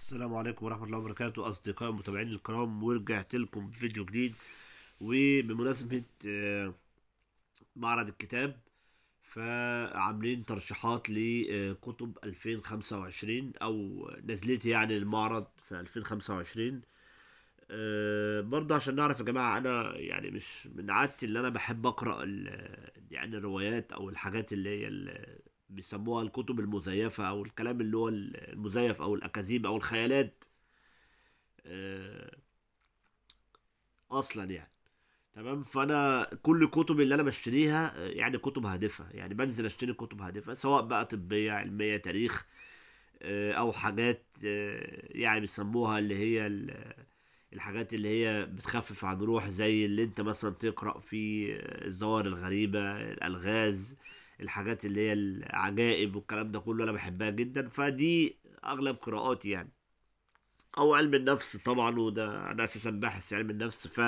السلام عليكم ورحمة الله وبركاته أصدقائي المتابعين الكرام، ورجعت لكم بفيديو جديد. وبمناسبة معرض الكتاب، فعاملين ترشيحات لكتب 2025 أو نزلتي يعني المعرض في 2025. برضه عشان نعرف يا جماعة، أنا يعني مش من عادتي اللي أنا بحب أقرأ يعني الروايات أو الحاجات اللي هي بيسموها الكتب المزيفة أو الكلام اللي هو المزيف أو الأكاذيب أو الخيالات. آه، اصلا يعني تمام. فانا كل الكتب اللي انا بشتريها يعني كتب هادفه، يعني بنزل اشتري كتب هادفه سواء بقى طبيه علميه تاريخ، او حاجات يعني بيسموها اللي هي الحاجات اللي هي بتخفف عن روح، زي اللي انت مثلا تقرا في الظواهر الغريبه، الالغاز، الحاجات اللي هي العجائب والكلام ده كله انا بحبها جدا. فدي اغلب قراءاتي يعني. او علم النفس طبعا، وده انا اساسا باحث في علم النفس،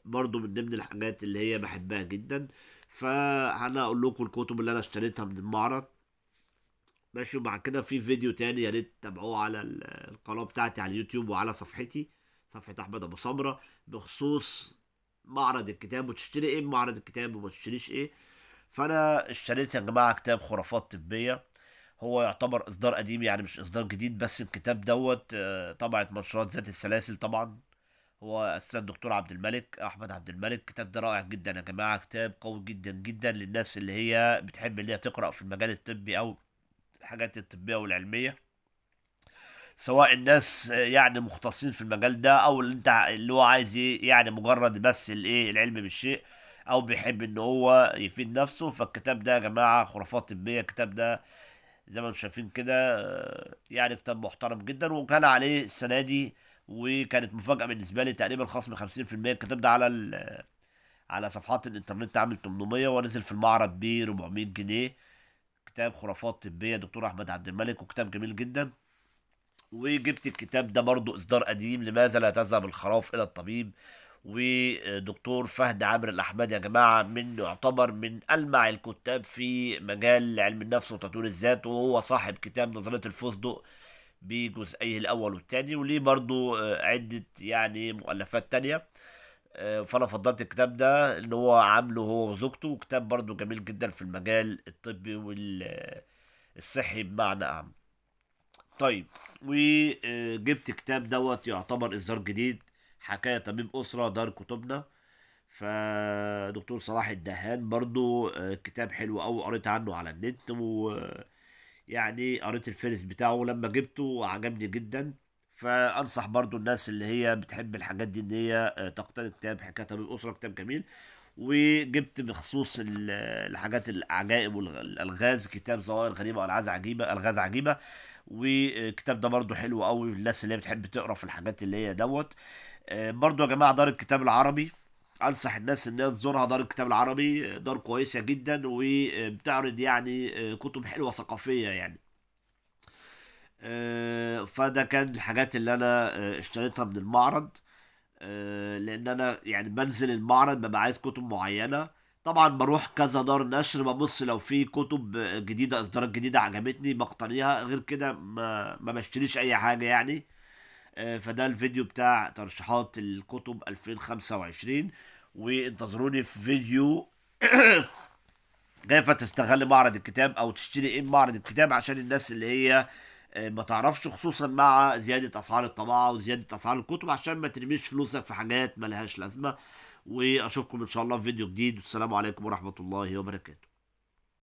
برضو من ضمن الحاجات اللي هي بحبها جدا. فانا اقول لكم الكتب اللي انا اشتريتها من المعرض، ماشي. وبعد كده في فيديو تاني يا ريت تتابعوه على القناه بتاعتي على اليوتيوب وعلى صفحتي، صفحه احمد ابو سمره، بخصوص معرض الكتاب، وتشتري ايه من معرض الكتاب وما تشتريش ايه. فانا اشتريت يا جماعه كتاب خرافات طبيه. هو يعتبر اصدار قديم يعني مش اصدار جديد، بس الكتاب دوت طبعة منشورات ذات السلاسل طبعا. هو اساسا الدكتور عبد الملك احمد عبد الملك. الكتاب ده رائع جدا يا جماعه، كتاب قوي جدا جدا للناس اللي هي بتحب ان هي تقرا في المجال الطبي او الحاجات الطبيه والعلميه، سواء الناس يعني مختصين في المجال ده، او اللي انت اللي هو عايز ايه يعني مجرد بس الايه العلم بالشيء، او بيحب ان هو يفيد نفسه. فالكتاب ده يا جماعه خرافات طبيه. الكتاب ده زي ما انتم شايفين كده يعني كتاب محترم جدا، وكان عليه السنه دي وكانت مفاجاه بالنسبه لي تقريبا خصم 50%. الكتاب ده على على صفحات الانترنت عامل 800، ونزل في المعرض ب 400 جنيه. كتاب خرافات طبيه دكتور احمد عبد الملك، وكتاب جميل جدا. وجبت الكتاب ده برضو اصدار قديم، لماذا لا تذهب الخراف الى الطبيب، ودكتور فهد عامر الاحمد يا جماعه، من يعتبر من المع الكتاب في مجال علم النفس وتطوير الذات، وهو صاحب كتاب نظريه الفوزدو بجزئيه الاول والثاني، وليه برضو عده يعني مؤلفات تانية. فانا فضلت الكتاب ده ان هو عامله هو وزوجته، وكتاب برضو جميل جدا في المجال الطبي والصحي بمعنى اعم. طيب، وجبت كتاب دوت يعتبر اصدار جديد، حكاية طبيب أسرة دار كتبنا، فدكتور صلاح الدهان. برضو كتاب حلو أوي، قريت عنه على النت، ويعني قريت الفهرس بتاعه لما جبته وعجبني جدا. فأنصح برضو الناس اللي هي بتحب الحاجات دي إن هي تقتني كتاب حكاية طبيب أسرة، كتاب جميل. وجبت بخصوص الحاجات العجائب والالغاز، كتاب ظواهر غريبه والغاز عجيبه، الغاز عجيبه. والكتاب ده برضو حلو قوي للناس اللي هي بتحب تقرا في الحاجات اللي هي دوت. برضو يا جماعه دار الكتاب العربي، انصح الناس ان هي تزورها. دار الكتاب العربي دار كويسه جدا، وبتعرض يعني كتب حلوه ثقافيه يعني. فده كان الحاجات اللي انا اشتريتها من المعرض. لان انا يعني بنزل المعرض ببقى عايز كتب معينه. طبعا بروح كذا دار نشر، ببص لو في كتب جديده، اصدارات جديده عجبتني بقتنيها، غير كده ما بشتريش اي حاجه يعني. فده الفيديو بتاع ترشيحات الكتب 2025، وانتظروني في فيديو كيف تستغل معرض الكتاب او تشتري ايه من معرض الكتاب، عشان الناس اللي هي ما تعرفش، خصوصا مع زيادة اسعار الطباعة وزيادة اسعار الكتب، عشان ما ترميش فلوسك في حاجات ملهاش لازمة. واشوفكم ان شاء الله في فيديو جديد، والسلام عليكم ورحمة الله وبركاته.